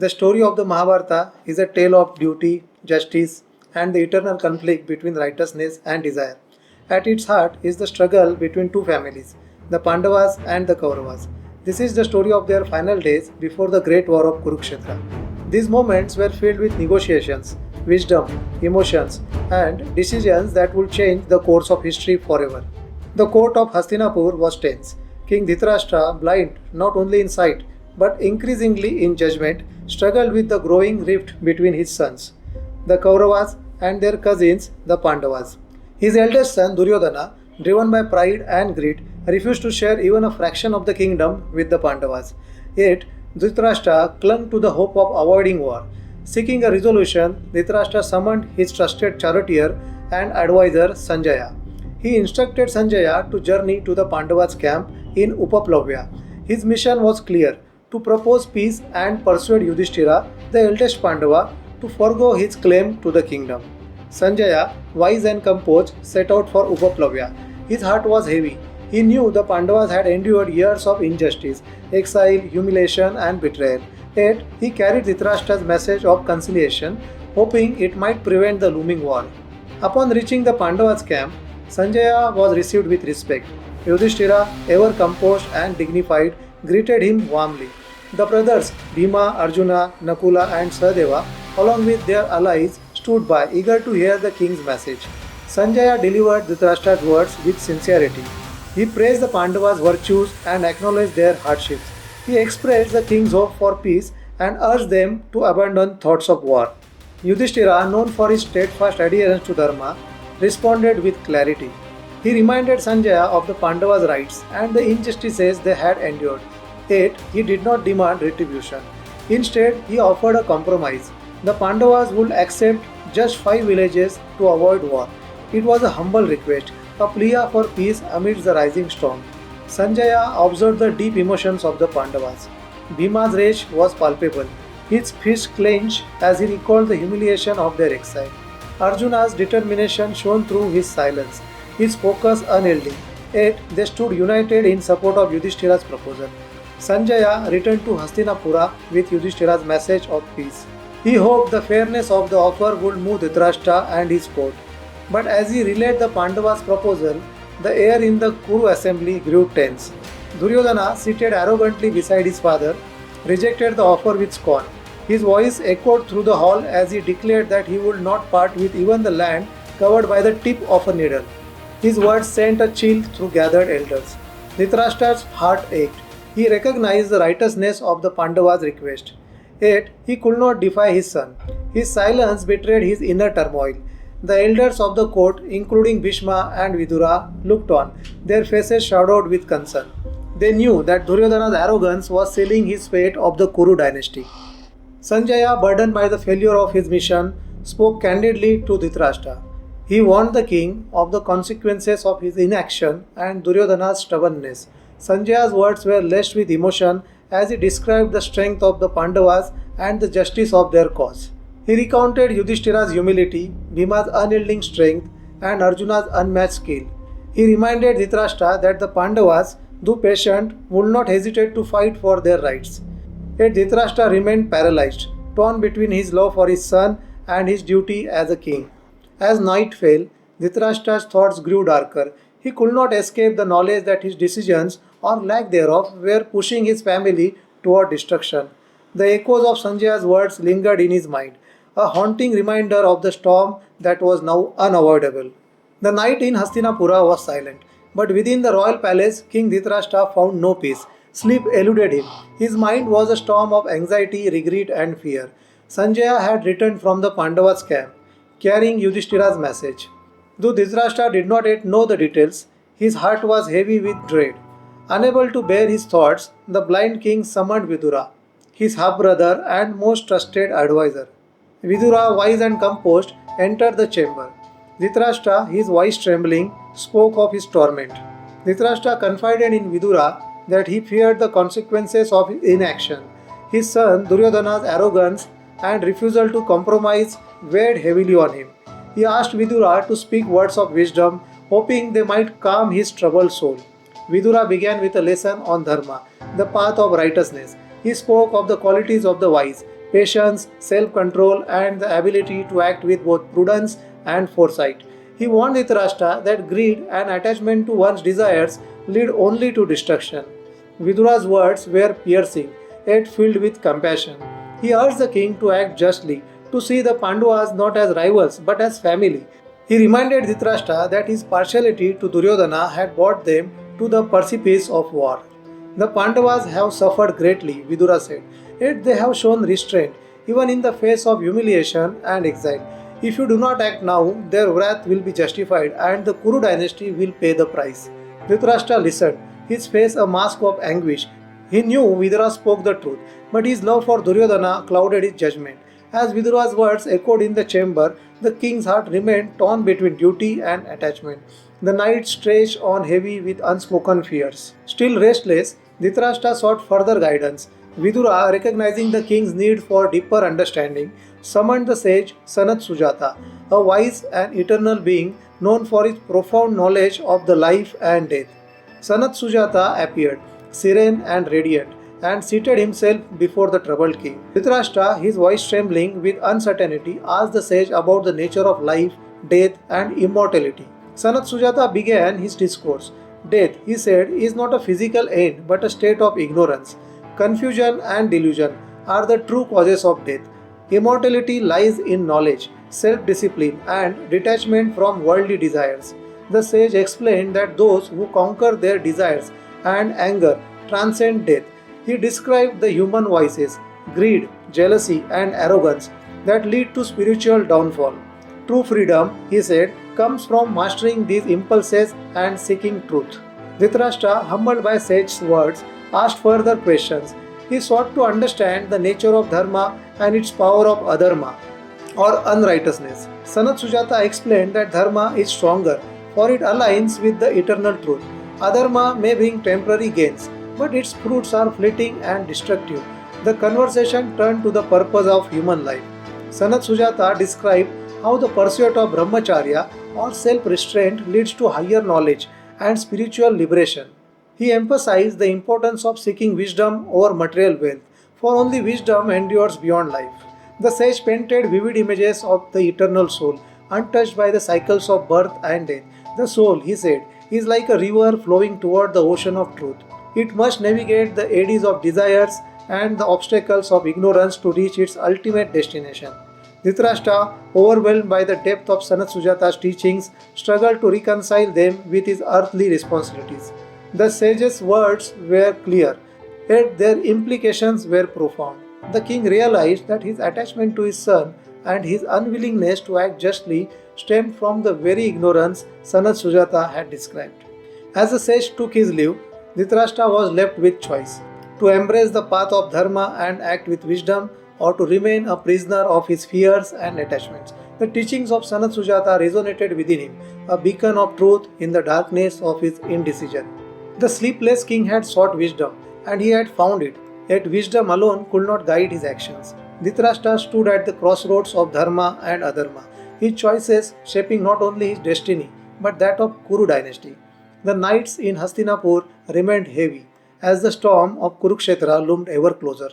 The story of the Mahabharata is a tale of duty, justice, and the eternal conflict between righteousness and desire. At its heart is the struggle between two families, the Pandavas and the Kauravas. This is the story of their final days before the great war of Kurukshetra. These moments were filled with negotiations, wisdom, emotions, and decisions that would change the course of history forever. The court of Hastinapur was tense. King Dhritarashtra, blind not only in sight but increasingly in judgment, struggled with the growing rift between his sons, the Kauravas, and their cousins, the Pandavas. His eldest son, Duryodhana, driven by pride and greed, refused to share even a fraction of the kingdom with the Pandavas. Yet, Dhritarashtra clung to the hope of avoiding war. Seeking a resolution, Dhritarashtra summoned his trusted charioteer and advisor Sanjaya. He instructed Sanjaya to journey to the Pandavas' camp in Upaplavya. His mission was clear: to propose peace and persuade Yudhishthira, the eldest Pandava, to forego his claim to the kingdom. Sanjaya, wise and composed, set out for Upaplavya. His heart was heavy. He knew the Pandavas had endured years of injustice, exile, humiliation, and betrayal. Yet, he carried Dhritarashtra's message of conciliation, hoping it might prevent the looming war. Upon reaching the Pandavas' camp, Sanjaya was received with respect. Yudhishthira, ever composed and dignified, greeted him warmly. The brothers Bhima, Arjuna, Nakula, and Sahadeva, along with their allies, stood by, eager to hear the king's message. Sanjaya delivered Dhritarashtra's words with sincerity. He praised the Pandavas' virtues and acknowledged their hardships. He expressed the king's hope for peace and urged them to abandon thoughts of war. Yudhishthira, known for his steadfast adherence to Dharma, responded with clarity. He reminded Sanjaya of the Pandavas' rights and the injustices they had endured. Yet, he did not demand retribution. Instead, he offered a compromise. The Pandavas would accept just 5 villages to avoid war. It was a humble request, a plea for peace amidst the rising storm. Sanjaya observed the deep emotions of the Pandavas. Bhima's rage was palpable. His fist clenched as he recalled the humiliation of their exile. Arjuna's determination shone through his silence, his focus unyielding. Yet they stood united in support of Yudhishthira's proposal. Sanjaya returned to Hastinapura with Yudhishthira's message of peace. He hoped the fairness of the offer would move Dhritarashtra and his court. But as he relayed the Pandavas' proposal, the air in the Kuru assembly grew tense. Duryodhana, seated arrogantly beside his father, rejected the offer with scorn. His voice echoed through the hall as he declared that he would not part with even the land covered by the tip of a needle. His words sent a chill through gathered elders. Dhritarashtra's heart ached. He recognized the righteousness of the Pandavas' request. Yet he could not defy his son. His silence betrayed his inner turmoil. The elders of the court, including Bhishma and Vidura, looked on, their faces shadowed with concern. They knew that Duryodhana's arrogance was sealing his fate of the Kuru dynasty. Sanjaya, burdened by the failure of his mission, spoke candidly to Dhritarashtra. He warned the king of the consequences of his inaction and Duryodhana's stubbornness. Sanjaya's words were laced with emotion as he described the strength of the Pandavas and the justice of their cause. He recounted Yudhishthira's humility, Bhima's unyielding strength, and Arjuna's unmatched skill. He reminded Dhritarashtra that the Pandavas, though patient, would not hesitate to fight for their rights. Yet Dhritarashtra remained paralyzed, torn between his love for his son and his duty as a king. As night fell, Dhritarashtra's thoughts grew darker. He could not escape the knowledge that his decisions, or lack thereof, were pushing his family toward destruction. The echoes of Sanjaya's words lingered in his mind, a haunting reminder of the storm that was now unavoidable. The night in Hastinapura was silent, but within the royal palace, King Dhritarashtra found no peace. Sleep eluded him. His mind was a storm of anxiety, regret, and fear. Sanjaya had returned from the Pandavas' camp, carrying Yudhishthira's message. Though Dhritarashtra did not yet know the details, his heart was heavy with dread. Unable to bear his thoughts, the blind king summoned Vidura, his half-brother and most trusted advisor. Vidura, wise and composed, entered the chamber. Dhritarashtra, his voice trembling, spoke of his torment. Dhritarashtra confided in Vidura that he feared the consequences of his inaction. His son Duryodhana's arrogance and refusal to compromise weighed heavily on him. He asked Vidura to speak words of wisdom, hoping they might calm his troubled soul. Vidura began with a lesson on dharma, the path of righteousness. He spoke of the qualities of the wise, patience, self control, and the ability to act with both prudence and foresight. He warned Dhritarashtra that greed and attachment to one's desires lead only to destruction. Vidura's words were piercing, yet filled with compassion. He urged the king to act justly, to see the Pandavas not as rivals but as family. He reminded Dhritarashtra that his partiality to Duryodhana had brought them to the precipice of war. The Pandavas have suffered greatly, Vidura said, yet they have shown restraint, even in the face of humiliation and exile. If you do not act now, their wrath will be justified and the Kuru dynasty will pay the price. Dhritarashtra listened, his face a mask of anguish. He knew Vidura spoke the truth, but his love for Duryodhana clouded his judgment. As Vidura's words echoed in the chamber, the king's heart remained torn between duty and attachment. The night stretched on heavy with unspoken fears. Still restless, Dhritarashtra sought further guidance. Vidura, recognizing the king's need for deeper understanding, summoned the sage Sanat Sujata, a wise and eternal being known for his profound knowledge of the life and death. Sanat Sujata appeared, serene and radiant, and seated himself before the troubled king. Dhritarashtra, his voice trembling with uncertainty, asked the sage about the nature of life, death, and immortality. Sanat Sujata began his discourse. Death, he said, is not a physical end but a state of ignorance. Confusion and delusion are the true causes of death. Immortality lies in knowledge, self discipline, and detachment from worldly desires. The sage explained that those who conquer their desires and anger transcend death. He described the human vices, greed, jealousy, and arrogance that lead to spiritual downfall. True freedom, he said, comes from mastering these impulses and seeking truth. Dhritarashtra, humbled by sage's words, asked further questions. He sought to understand the nature of dharma and its power of adharma, or unrighteousness. Sanat Sujata explained that dharma is stronger, for it aligns with the eternal truth. Adharma may bring temporary gains, but its fruits are fleeting and destructive. The conversation turned to the purpose of human life. Sanat Sujata described how the pursuit of brahmacharya or self-restraint leads to higher knowledge and spiritual liberation. He emphasized the importance of seeking wisdom over material wealth, for only wisdom endures beyond life. The sage painted vivid images of the eternal soul, untouched by the cycles of birth and death. The soul, he said, is like a river flowing toward the ocean of truth. It must navigate the eddies of desires and the obstacles of ignorance to reach its ultimate destination. Dhritarashtra, overwhelmed by the depth of Sanat Sujata's teachings, struggled to reconcile them with his earthly responsibilities. The sage's words were clear, yet their implications were profound. The king realized that his attachment to his son and his unwillingness to act justly stemmed from the very ignorance Sanat Sujata had described. As the sage took his leave, Dhritarashtra was left with choice: to embrace the path of dharma and act with wisdom, or to remain a prisoner of his fears and attachments. The teachings of Sanat Sujata resonated within him, a beacon of truth in the darkness of his indecision. The sleepless king had sought wisdom, and he had found it, yet wisdom alone could not guide his actions. Dhritarashtra stood at the crossroads of dharma and adharma, his choices shaping not only his destiny, but that of Kuru dynasty. The nights in Hastinapur remained heavy, as the storm of Kurukshetra loomed ever closer.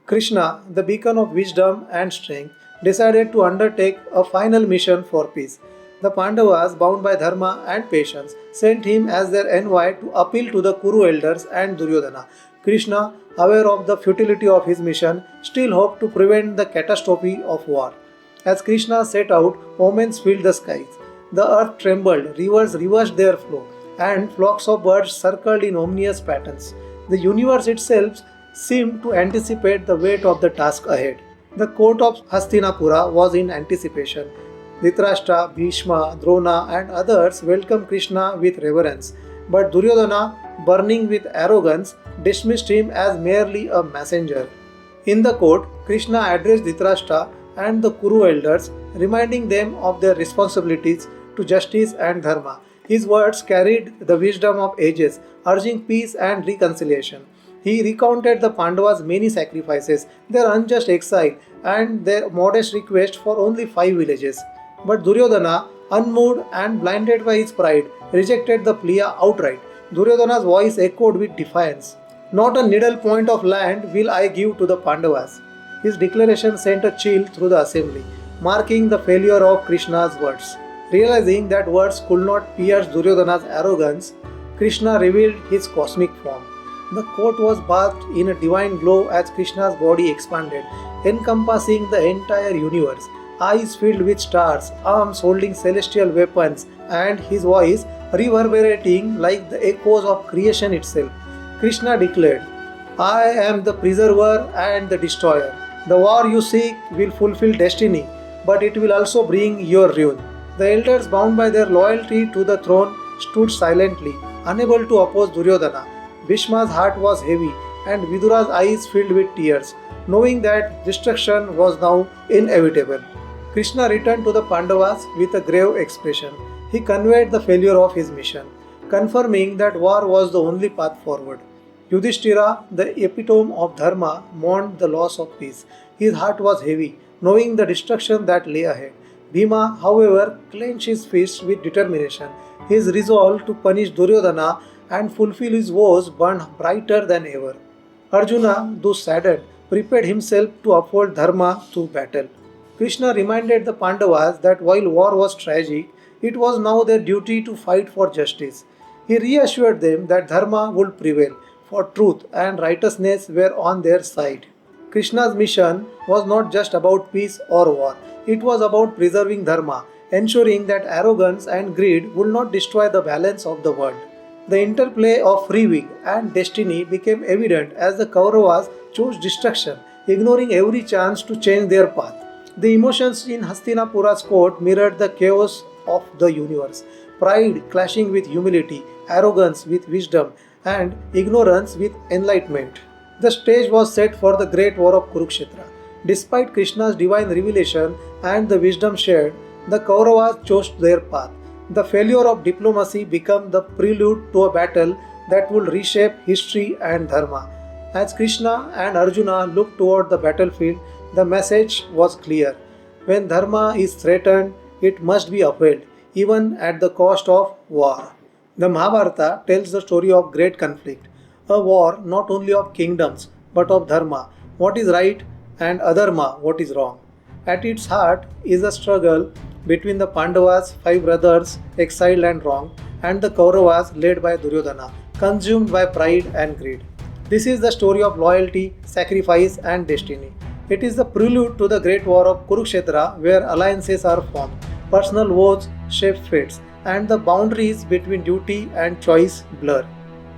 Krishna, the beacon of wisdom and strength, decided to undertake a final mission for peace. The Pandavas, bound by dharma and patience, sent him as their envoy to appeal to the Kuru elders and Duryodhana. Krishna, aware of the futility of his mission, still hoped to prevent the catastrophe of war. As Krishna set out, omens filled the skies. The earth trembled, rivers reversed their flow, and flocks of birds circled in ominous patterns. The universe itself seemed to anticipate the weight of the task ahead. The court of Hastinapura was in anticipation. Dhritarashtra, Bhishma, Drona, and others welcomed Krishna with reverence, but Duryodhana, burning with arrogance, dismissed him as merely a messenger. In the court, Krishna addressed Dhritarashtra and the Kuru elders, reminding them of their responsibilities to justice and dharma. His words carried the wisdom of ages, urging peace and reconciliation. He recounted the Pandavas' many sacrifices, their unjust exile, and their modest request for only 5 villages. But Duryodhana, unmoved and blinded by his pride, rejected the plea outright. Duryodhana's voice echoed with defiance. Not a needle point of land will I give to the Pandavas. His declaration sent a chill through the assembly, marking the failure of Krishna's words. Realizing that words could not pierce Duryodhana's arrogance, Krishna revealed his cosmic form. The court was bathed in a divine glow as Krishna's body expanded, encompassing the entire universe. Eyes filled with stars, arms holding celestial weapons, and his voice reverberating like the echoes of creation itself. Krishna declared, I am the preserver and the destroyer. The war you seek will fulfill destiny, but it will also bring your ruin. The elders, bound by their loyalty to the throne, stood silently, unable to oppose Duryodhana. Bhishma's heart was heavy, and Vidura's eyes filled with tears, knowing that destruction was now inevitable. Krishna returned to the Pandavas with a grave expression. He conveyed the failure of his mission, confirming that war was the only path forward. Yudhishthira, the epitome of dharma, mourned the loss of peace. His heart was heavy, knowing the destruction that lay ahead. Bhima, however, clenched his fists with determination. His resolve to punish Duryodhana and fulfill his vows burned brighter than ever. Arjuna, though saddened, prepared himself to uphold dharma through battle. Krishna reminded the Pandavas that while war was tragic, it was now their duty to fight for justice. He reassured them that dharma would prevail, for truth and righteousness were on their side. Krishna's mission was not just about peace or war, it was about preserving dharma, ensuring that arrogance and greed would not destroy the balance of the world. The interplay of free will and destiny became evident as the Kauravas chose destruction, ignoring every chance to change their path. The emotions in Hastinapura's court mirrored the chaos of the universe, pride clashing with humility, arrogance with wisdom, and ignorance with enlightenment. The stage was set for the great war of Kurukshetra. Despite Krishna's divine revelation and the wisdom shared, the Kauravas chose their path. The failure of diplomacy became the prelude to a battle that would reshape history and dharma. As Krishna and Arjuna looked toward the battlefield, the message was clear. When dharma is threatened, it must be upheld, even at the cost of war. The Mahabharata tells the story of great conflict, a war not only of kingdoms but of dharma, what is right, and adharma, what is wrong. At its heart is a struggle between the Pandavas, five brothers, exiled and wronged, and the Kauravas, led by Duryodhana, consumed by pride and greed. This is the story of loyalty, sacrifice, and destiny. It is the prelude to the great war of Kurukshetra, where alliances are formed, personal vows shape fates, and the boundaries between duty and choice blur.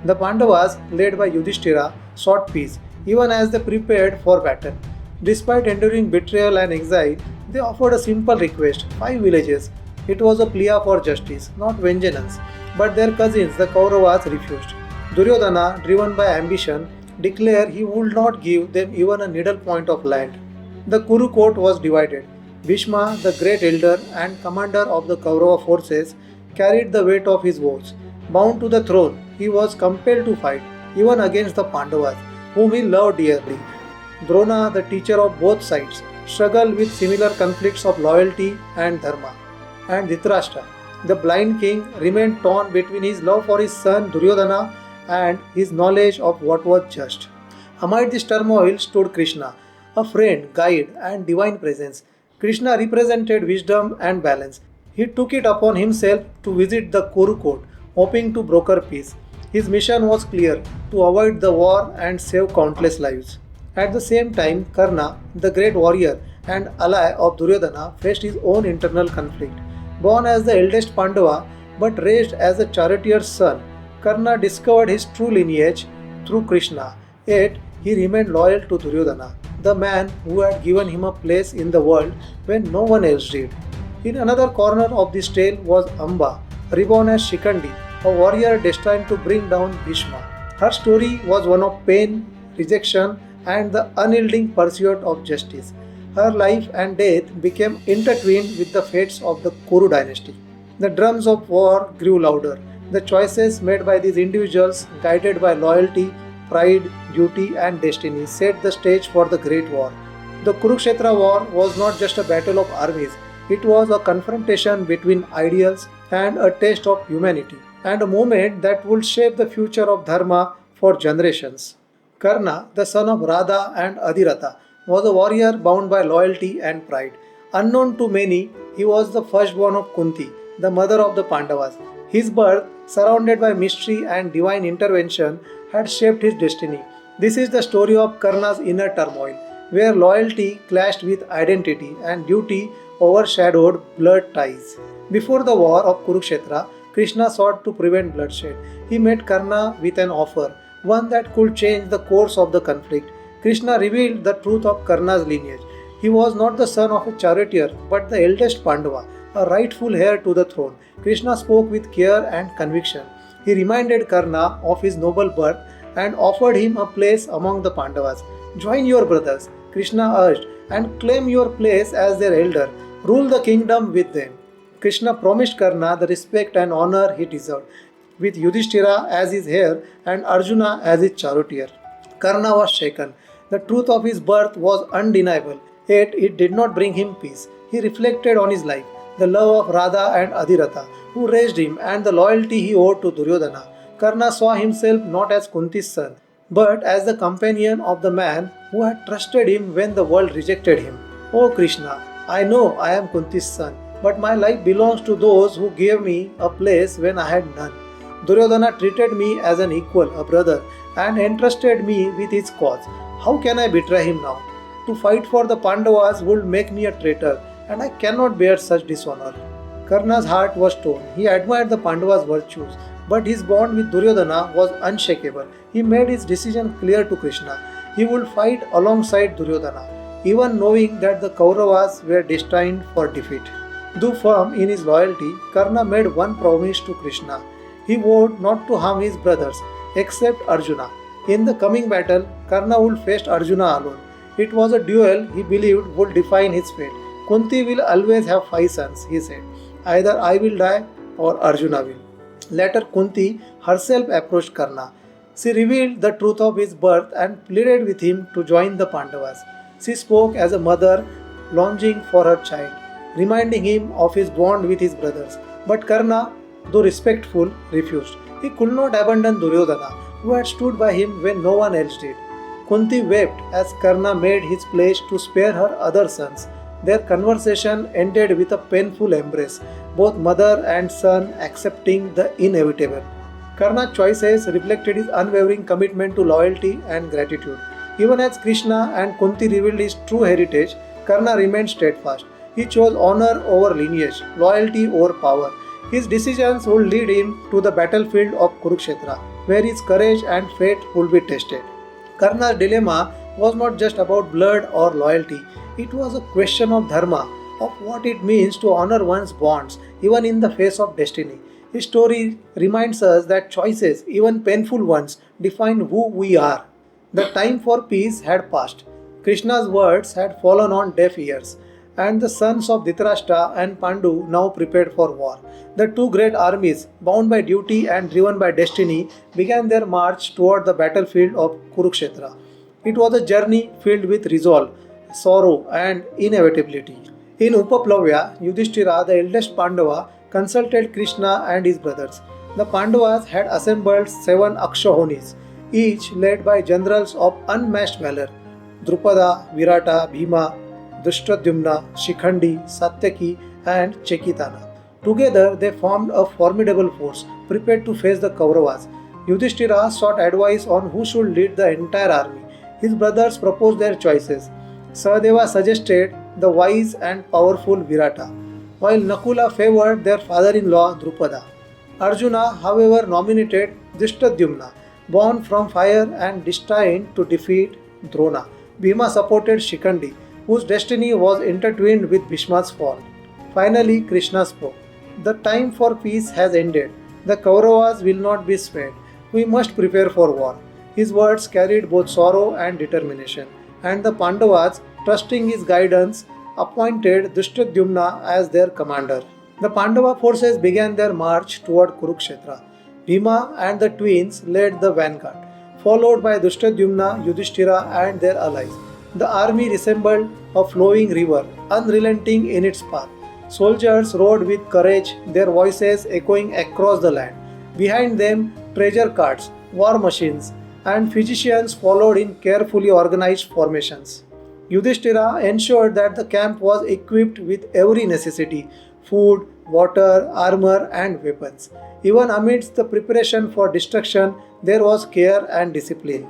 The Pandavas, led by Yudhishthira, sought peace, even as they prepared for battle. Despite enduring betrayal and exile, they offered a simple request: 5 villages. It was a plea for justice, not vengeance. But their cousins, the Kauravas, refused. Duryodhana, driven by ambition, declared he would not give them even a needle point of land. The Kuru court was divided. Bhishma, the great elder and commander of the Kaurava forces, carried the weight of his vows. Bound to the throne, he was compelled to fight, even against the Pandavas, whom he loved dearly. Drona, the teacher of both sides, struggled with similar conflicts of loyalty and dharma. And Dhritarashtra, the blind king, remained torn between his love for his son Duryodhana and his knowledge of what was just. Amid this turmoil stood Krishna, a friend, guide, and divine presence. Krishna represented wisdom and balance. He took it upon himself to visit the Kuru court, hoping to broker peace. His mission was clear: to avoid the war and save countless lives. At the same time, Karna, the great warrior and ally of Duryodhana, faced his own internal conflict. Born as the eldest Pandava but raised as a charioteer's son, Karna discovered his true lineage through Krishna. Yet, he remained loyal to Duryodhana, the man who had given him a place in the world when no one else did. In another corner of this tale was Amba, reborn as Shikandi, a warrior destined to bring down Bhishma. Her story was one of pain, rejection, and the unyielding pursuit of justice. Her life and death became intertwined with the fates of the Kuru dynasty. The drums of war grew louder. The choices made by these individuals, guided by loyalty, pride, duty, and destiny, set the stage for the Great War. The Kurukshetra war was not just a battle of armies, it was a confrontation between ideals and a test of humanity, and a moment that would shape the future of Dharma for generations. Karna, the son of Radha and Adhiratha, was a warrior bound by loyalty and pride. Unknown to many, he was the firstborn of Kunti, the mother of the Pandavas. His birth, surrounded by mystery and divine intervention, had shaped his destiny. This is the story of Karna's inner turmoil, where loyalty clashed with identity and duty overshadowed blood ties. Before the war of Kurukshetra, Krishna sought to prevent bloodshed. He met Karna with an offer, one that could change the course of the conflict. Krishna revealed the truth of Karna's lineage. He was not the son of a charioteer, but the eldest Pandava, a rightful heir to the throne. Krishna spoke with care and conviction. He reminded Karna of his noble birth and offered him a place among the Pandavas. Join your brothers, Krishna urged, and claim your place as their elder. Rule the kingdom with them. Krishna promised Karna the respect and honor he deserved, with Yudhishthira as his heir and Arjuna as his charioteer. Karna was shaken. The truth of his birth was undeniable, yet it did not bring him peace. He reflected on his life, the love of Radha and Adhiratha, who raised him, and the loyalty he owed to Duryodhana. Karna saw himself not as Kunti's son, but as the companion of the man who had trusted him when the world rejected him. O Krishna, I know I am Kunti's son, but my life belongs to those who gave me a place when I had none. Duryodhana treated me as an equal, a brother, and entrusted me with his cause. How can I betray him now? To fight for the Pandavas would make me a traitor, and I cannot bear such dishonor. Karna's heart was torn. He admired the Pandavas' virtues, but his bond with Duryodhana was unshakable. He made his decision clear to Krishna. He would fight alongside Duryodhana, even knowing that the Kauravas were destined for defeat. Though firm in his loyalty, Karna made one promise to Krishna. He vowed not to harm his brothers, except Arjuna. In the coming battle, Karna would face Arjuna alone. It was a duel he believed would define his fate. Kunti will always have 5 sons, he said. Either I will die or Arjuna will. Later, Kunti herself approached Karna. She revealed the truth of his birth and pleaded with him to join the Pandavas. She spoke as a mother longing for her child, reminding him of his bond with his brothers. But Karna, though respectful, refused. He could not abandon Duryodhana, who had stood by him when no one else did. Kunti wept as Karna made his pledge to spare her other sons. Their conversation ended with a painful embrace, both mother and son accepting the inevitable. Karna's choices reflected his unwavering commitment to loyalty and gratitude. Even as Krishna and Kunti revealed his true heritage, Karna remained steadfast. He chose honor over lineage, loyalty over power. His decisions would lead him to the battlefield of Kurukshetra, where his courage and fate would be tested. Karna's dilemma was not just about blood or loyalty, it was a question of dharma, of what it means to honor one's bonds, even in the face of destiny. His story reminds us that choices, even painful ones, define who we are. The time for peace had passed. Krishna's words had fallen on deaf ears, and the sons of Dhritarashtra and Pandu now prepared for war. The two great armies, bound by duty and driven by destiny, began their march toward the battlefield of Kurukshetra. It was a journey filled with resolve, sorrow, and inevitability. In Upaplavya, Yudhishthira, the eldest Pandava, consulted Krishna and his brothers. The Pandavas had assembled 7 Akshahonis, each led by generals of unmatched valor: Drupada, Virata, Bhima, Drishtadyumna, Shikhandi, Satyaki, and Chekitana. Together they formed a formidable force, prepared to face the Kauravas. Yudhishthira sought advice on who should lead the entire army. His brothers proposed their choices. Sahadeva suggested the wise and powerful Virata, while Nakula favored their father-in-law Drupada. Arjuna, however, nominated Drishtadyumna, born from fire and destined to defeat Drona. Bhima supported Shikhandi, whose destiny was intertwined with Bhishma's fall. Finally, Krishna spoke. The time for peace has ended. The Kauravas will not be spared. We must prepare for war. His words carried both sorrow and determination, and the Pandavas, trusting his guidance, appointed Drishtadyumna as their commander. The Pandava forces began their march toward Kurukshetra. Bhima and the twins led the vanguard, followed by Drishtadyumna, Yudhishthira, and their allies. The army resembled a flowing river, unrelenting in its path. Soldiers rode with courage, their voices echoing across the land. Behind them, treasure carts, war machines, and physicians followed in carefully organized formations. Yudhishthira ensured that the camp was equipped with every necessity: food, water, armor, and weapons. Even amidst the preparation for destruction, there was care and discipline.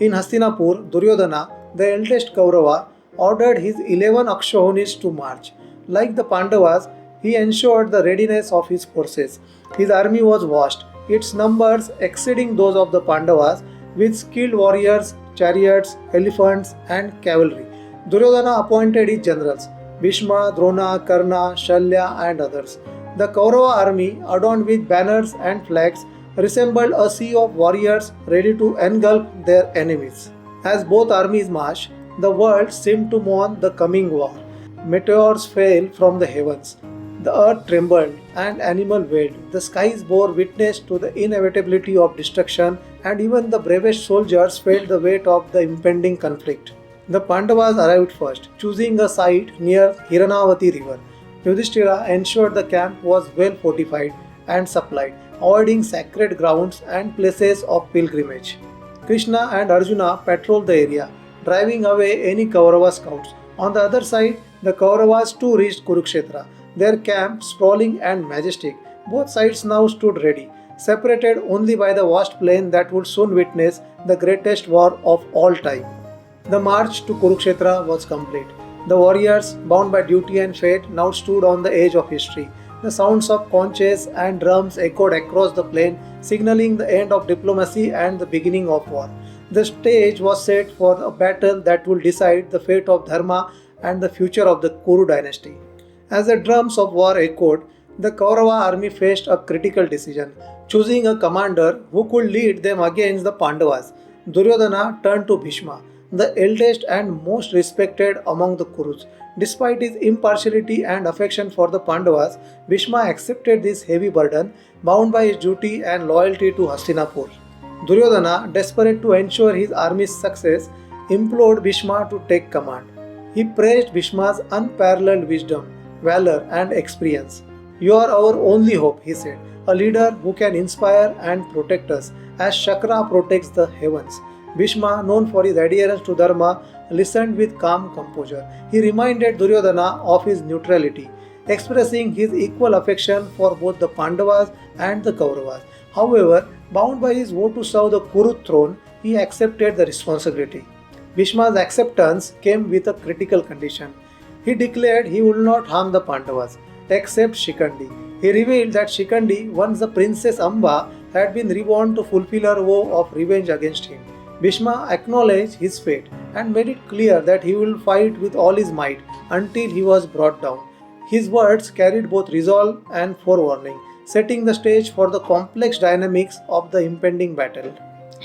In Hastinapur, Duryodhana, the eldest Kaurava, ordered his 11 Akshahunis to march. Like the Pandavas, he ensured the readiness of his forces. His army was vast, its numbers exceeding those of the Pandavas, with skilled warriors, chariots, elephants, and cavalry. Duryodhana appointed his generals Bhishma, Drona, Karna, Shalya, and others. The Kaurava army, adorned with banners and flags, resembled a sea of warriors ready to engulf their enemies. As both armies marched, the world seemed to mourn the coming war. Meteors fell from the heavens. The earth trembled and animal wailed. The skies bore witness to the inevitability of destruction, and even the bravest soldiers felt the weight of the impending conflict. The Pandavas arrived first, choosing a site near Hiranavati river. Yudhishthira ensured the camp was well fortified and supplied, avoiding sacred grounds and places of pilgrimage. Krishna and Arjuna patrolled the area, driving away any Kaurava scouts. On the other side, the Kauravas too reached Kurukshetra, their camp sprawling and majestic. Both sides now stood ready, separated only by the vast plain that would soon witness the greatest war of all time. The march to Kurukshetra was complete. The warriors, bound by duty and fate, now stood on the edge of history. The sounds of conches and drums echoed across the plain, signaling the end of diplomacy and the beginning of war. The stage was set for a battle that would decide the fate of Dharma and the future of the Kuru dynasty. As the drums of war echoed, the Kaurava army faced a critical decision, choosing a commander who could lead them against the Pandavas. Duryodhana turned to Bhishma, the eldest and most respected among the Kurus. Despite his impartiality and affection for the Pandavas, Bhishma accepted this heavy burden, bound by his duty and loyalty to Hastinapur. Duryodhana, desperate to ensure his army's success, implored Bhishma to take command. He praised Bhishma's unparalleled wisdom, valor, and experience. "You are our only hope," he said, "a leader who can inspire and protect us, as Shakra protects the heavens." Bhishma, known for his adherence to Dharma, listened with calm composure. He reminded Duryodhana of his neutrality, expressing his equal affection for both the Pandavas and the Kauravas. However, bound by his vow to serve the Kuru throne, he accepted the responsibility. Bhishma's acceptance came with a critical condition. He declared he would not harm the Pandavas, except Shikandi. He revealed that Shikandi, once the Princess Amba, had been reborn to fulfill her vow of revenge against him. Bhishma acknowledged his fate and made it clear that he will fight with all his might until he was brought down. His words carried both resolve and forewarning, setting the stage for the complex dynamics of the impending battle.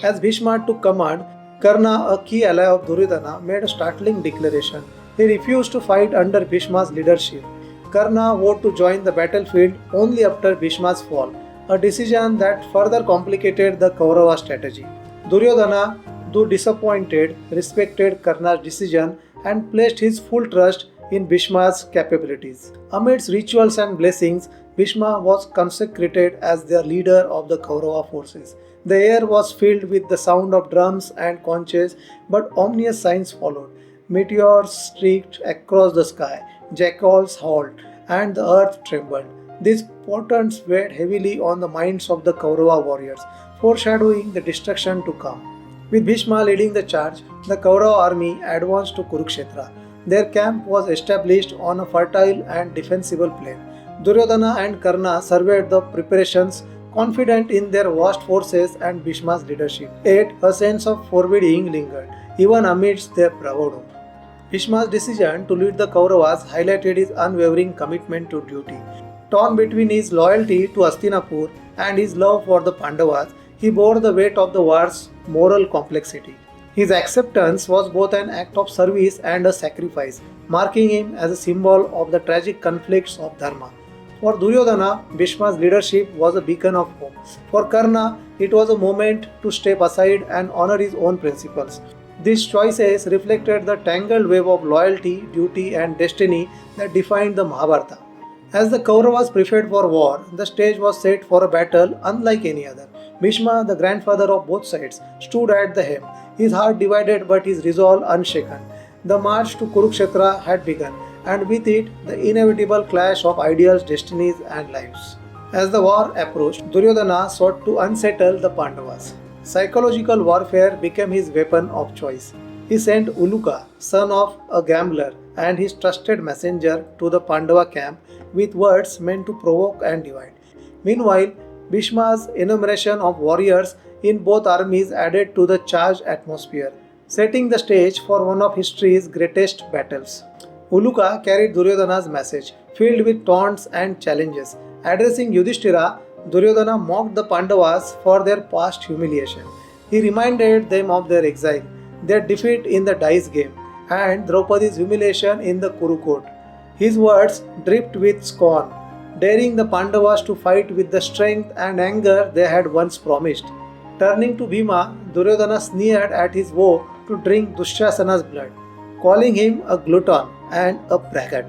As Bhishma took command, Karna, a key ally of Duryodhana, made a startling declaration. He refused to fight under Bhishma's leadership. Karna vowed to join the battlefield only after Bhishma's fall, a decision that further complicated the Kaurava strategy. Duryodhana, though disappointed, respected Karna's decision and placed his full trust in Bhishma's capabilities. Amidst rituals and blessings, Bhishma was consecrated as the leader of the Kaurava forces. The air was filled with the sound of drums and conches, but ominous signs followed. Meteors streaked across the sky, jackals howled, and the earth trembled. These portents weighed heavily on the minds of the Kaurava warriors, foreshadowing the destruction to come. With Bhishma leading the charge, the Kaurava army advanced to Kurukshetra. Their camp was established on a fertile and defensible plain. Duryodhana and Karna surveyed the preparations, confident in their vast forces and Bhishma's leadership. Yet, a sense of forbidding lingered, even amidst their bravado. Bhishma's decision to lead the Kauravas highlighted his unwavering commitment to duty. Torn between his loyalty to Hastinapur and his love for the Pandavas, he bore the weight of the war's moral complexity. His acceptance was both an act of service and a sacrifice, marking him as a symbol of the tragic conflicts of Dharma. For Duryodhana, Bhishma's leadership was a beacon of hope. For Karna, it was a moment to step aside and honor his own principles. These choices reflected the tangled web of loyalty, duty, and destiny that defined the Mahabharata. As the Kauravas prepared for war, the stage was set for a battle unlike any other. Bhishma, the grandfather of both sides, stood at the helm, his heart divided but his resolve unshaken. The march to Kurukshetra had begun, and with it, the inevitable clash of ideals, destinies, and lives. As the war approached, Duryodhana sought to unsettle the Pandavas. Psychological warfare became his weapon of choice. He sent Uluka, son of a gambler, and his trusted messenger to the Pandava camp with words meant to provoke and divide. Meanwhile, Bhishma's enumeration of warriors in both armies added to the charged atmosphere, setting the stage for one of history's greatest battles. Uluka carried Duryodhana's message, filled with taunts and challenges. Addressing Yudhishthira, Duryodhana mocked the Pandavas for their past humiliation. He reminded them of their exile, their defeat in the dice game, and Draupadi's humiliation in the Kurukot. His words dripped with scorn, daring the Pandavas to fight with the strength and anger they had once promised. Turning to Bhima, Duryodhana sneered at his vow to drink Dushasana's blood, calling him a glutton and a braggart.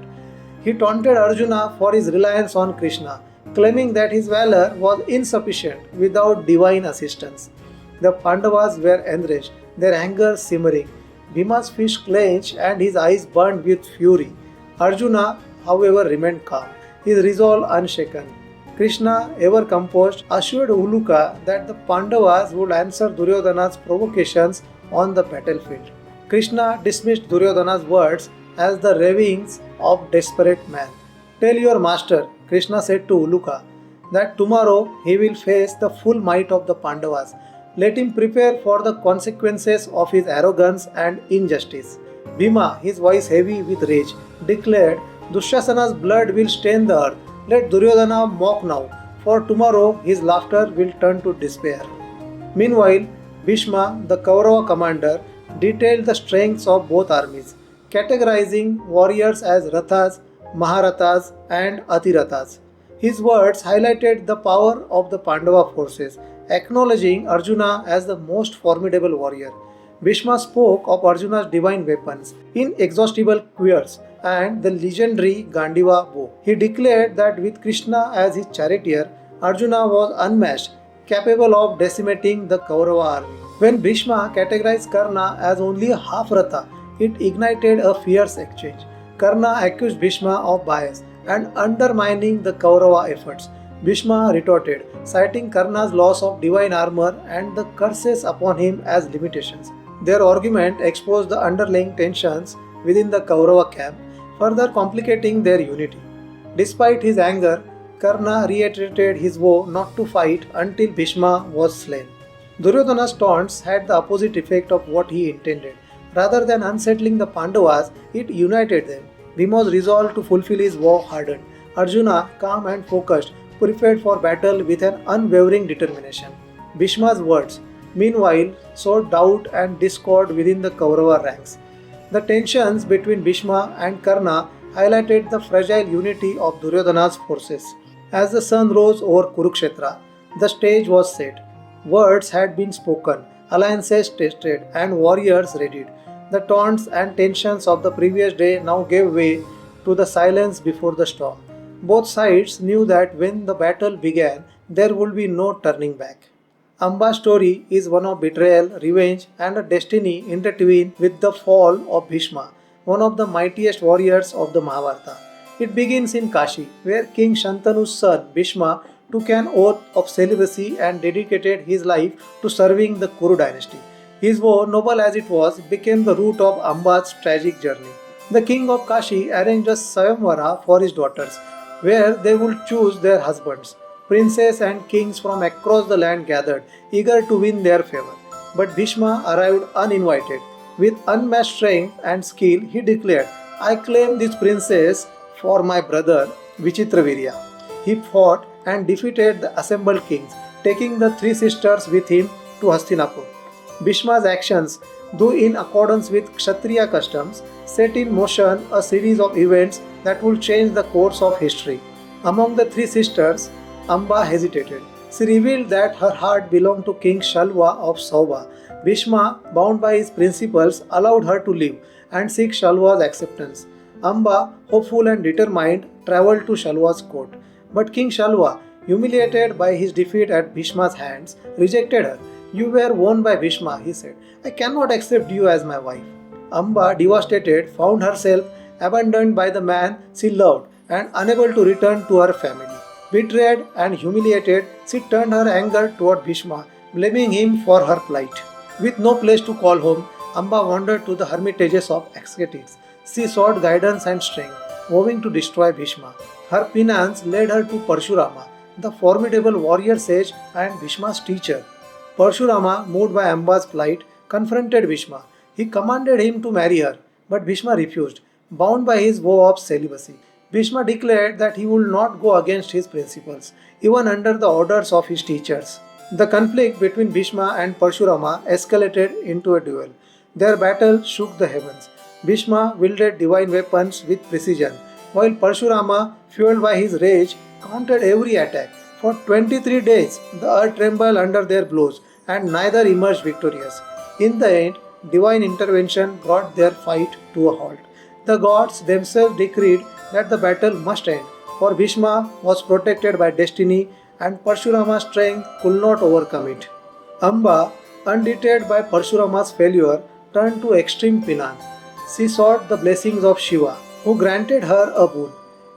He taunted Arjuna for his reliance on Krishna, claiming that his valor was insufficient without divine assistance. The Pandavas were enraged, their anger simmering. Bhima's fist clenched and his eyes burned with fury. Arjuna, however, remained calm, his resolve unshaken. Krishna, ever composed, assured Uluka that the Pandavas would answer Duryodhana's provocations on the battlefield. Krishna dismissed Duryodhana's words as the ravings of desperate man. Tell your master, Krishna said to Uluka, that tomorrow he will face the full might of the Pandavas. Let him prepare for the consequences of his arrogance and injustice. Bhima, his voice heavy with rage, declared, Dushasana's blood will stain the earth. Let Duryodhana mock now, for tomorrow his laughter will turn to despair. Meanwhile, Bhishma, the Kaurava commander, detailed the strengths of both armies, categorizing warriors as Rathas, Maharathas, and Atirathas. His words highlighted the power of the Pandava forces, acknowledging Arjuna as the most formidable warrior. Bhishma spoke of Arjuna's divine weapons, inexhaustible quivers, and the legendary Gandiva bow. He declared that with Krishna as his charioteer, Arjuna was unmatched, capable of decimating the Kaurava army. When Bhishma categorized Karna as only a half Ratha, it ignited a fierce exchange. Karna accused Bhishma of bias and undermining the Kaurava efforts. Bhishma retorted, citing Karna's loss of divine armor and the curses upon him as limitations. Their argument exposed the underlying tensions within the Kaurava camp, further complicating their unity. Despite his anger, Karna reiterated his vow not to fight until Bhishma was slain. Duryodhana's taunts had the opposite effect of what he intended. Rather than unsettling the Pandavas, it united them. Bhima's resolve to fulfill his vow hardened. Arjuna, calm and focused, prepared for battle with an unwavering determination. Bhishma's words, meanwhile, sowed doubt and discord within the Kaurava ranks. The tensions between Bhishma and Karna highlighted the fragile unity of Duryodhana's forces. As the sun rose over Kurukshetra, the stage was set. Words had been spoken, alliances tested, and warriors readied. The taunts and tensions of the previous day now gave way to the silence before the storm. Both sides knew that when the battle began, there would be no turning back. Amba's story is one of betrayal, revenge, and a destiny intertwined with the fall of Bhishma, one of the mightiest warriors of the Mahabharata. It begins in Kashi, where King Shantanu's son Bhishma took an oath of celibacy and dedicated his life to serving the Kuru dynasty. His vow, noble as it was, became the root of Amba's tragic journey. The king of Kashi arranged a Sayamvara for his daughters, where they would choose their husbands. Princes and kings from across the land gathered, eager to win their favor. But Bhishma arrived uninvited. With unmatched strength and skill, he declared, I claim this princess for my brother Vichitravirya. He fought and defeated the assembled kings, taking the three sisters with him to Hastinapur. Bhishma's actions, though in accordance with Kshatriya customs, set in motion a series of events that would change the course of history. Among the three sisters, Amba hesitated. She revealed that her heart belonged to King Shalva of Saubha. Bhishma, bound by his principles, allowed her to live and seek Shalva's acceptance. Amba, hopeful and determined, travelled to Shalva's court. But King Shalva, humiliated by his defeat at Bhishma's hands, rejected her. You were won by Bhishma, he said. I cannot accept you as my wife. Amba, devastated, found herself abandoned by the man she loved and unable to return to her family. Betrayed and humiliated, she turned her anger toward Bhishma, blaming him for her plight. With no place to call home, Amba wandered to the hermitages of ascetics. She sought guidance and strength, vowing to destroy Bhishma. Her penance led her to Parshurama, the formidable warrior sage and Bhishma's teacher. Parshurama, moved by Amba's plight, confronted Bhishma. He commanded him to marry her, but Bhishma refused, bound by his vow of celibacy. Bhishma declared that he would not go against his principles, even under the orders of his teachers. The conflict between Bhishma and Parshurama escalated into a duel. Their battle shook the heavens. Bhishma wielded divine weapons with precision, while Parshurama, fueled by his rage, countered every attack. For 23 days, the earth trembled under their blows, and neither emerged victorious. In the end, divine intervention brought their fight to a halt. The gods themselves decreed that the battle must end, for Bhishma was protected by destiny and Parshurama's strength could not overcome it. Amba, undeterred by Parshurama's failure, turned to extreme penance. She sought the blessings of Shiva, who granted her a boon.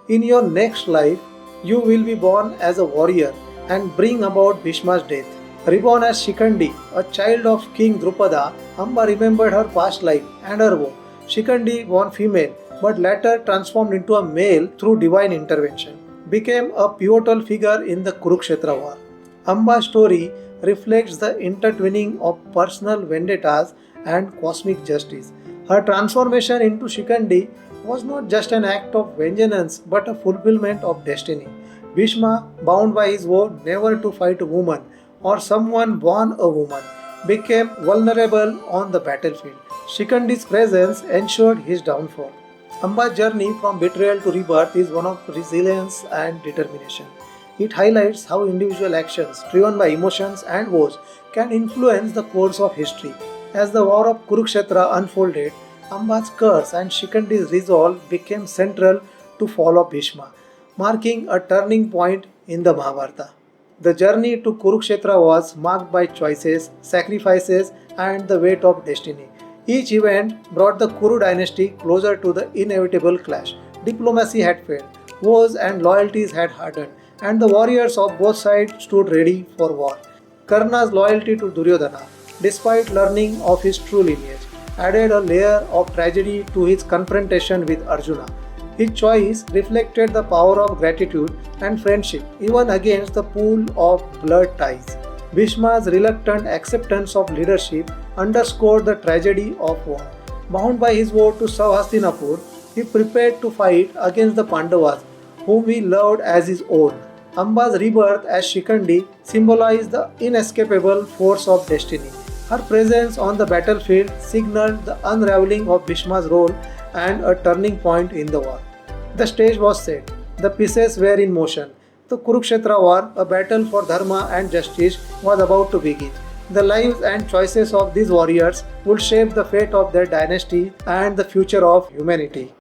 In your next life, you will be born as a warrior and bring about Bhishma's death. Reborn as Shikandi, a child of King Drupada, Amba remembered her past life and her woe. Shikandi, born female but later transformed into a male through divine intervention, became a pivotal figure in the Kurukshetra war. Amba's story reflects the intertwining of personal vendettas and cosmic justice. Her transformation into Shikandi was not just an act of vengeance but a fulfillment of destiny. Bhishma, bound by his vow never to fight a woman or someone born a woman, became vulnerable on the battlefield. Shikandi's presence ensured his downfall. Amba's journey from betrayal to rebirth is one of resilience and determination. It highlights how individual actions, driven by emotions and woes, can influence the course of history. As the war of Kurukshetra unfolded, Amba's curse and Shikandi's resolve became central to fall of Bhishma, marking a turning point in the Mahabharata. The journey to Kurukshetra was marked by choices, sacrifices, and the weight of destiny. Each event brought the Kuru dynasty closer to the inevitable clash. Diplomacy had failed, wars and loyalties had hardened, and the warriors of both sides stood ready for war. Karna's loyalty to Duryodhana, despite learning of his true lineage, added a layer of tragedy to his confrontation with Arjuna. His choice reflected the power of gratitude and friendship even against the pool of blood ties. Bhishma's reluctant acceptance of leadership underscored the tragedy of war. Bound by his vow to serve Hastinapur, he prepared to fight against the Pandavas, whom he loved as his own. Amba's rebirth as Shikandi symbolized the inescapable force of destiny. Her presence on the battlefield signaled the unraveling of Bhishma's role and a turning point in the war. The stage was set, the pieces were in motion. The Kurukshetra war, a battle for dharma and justice, was about to begin. The lives and choices of these warriors would shape the fate of their dynasty and the future of humanity.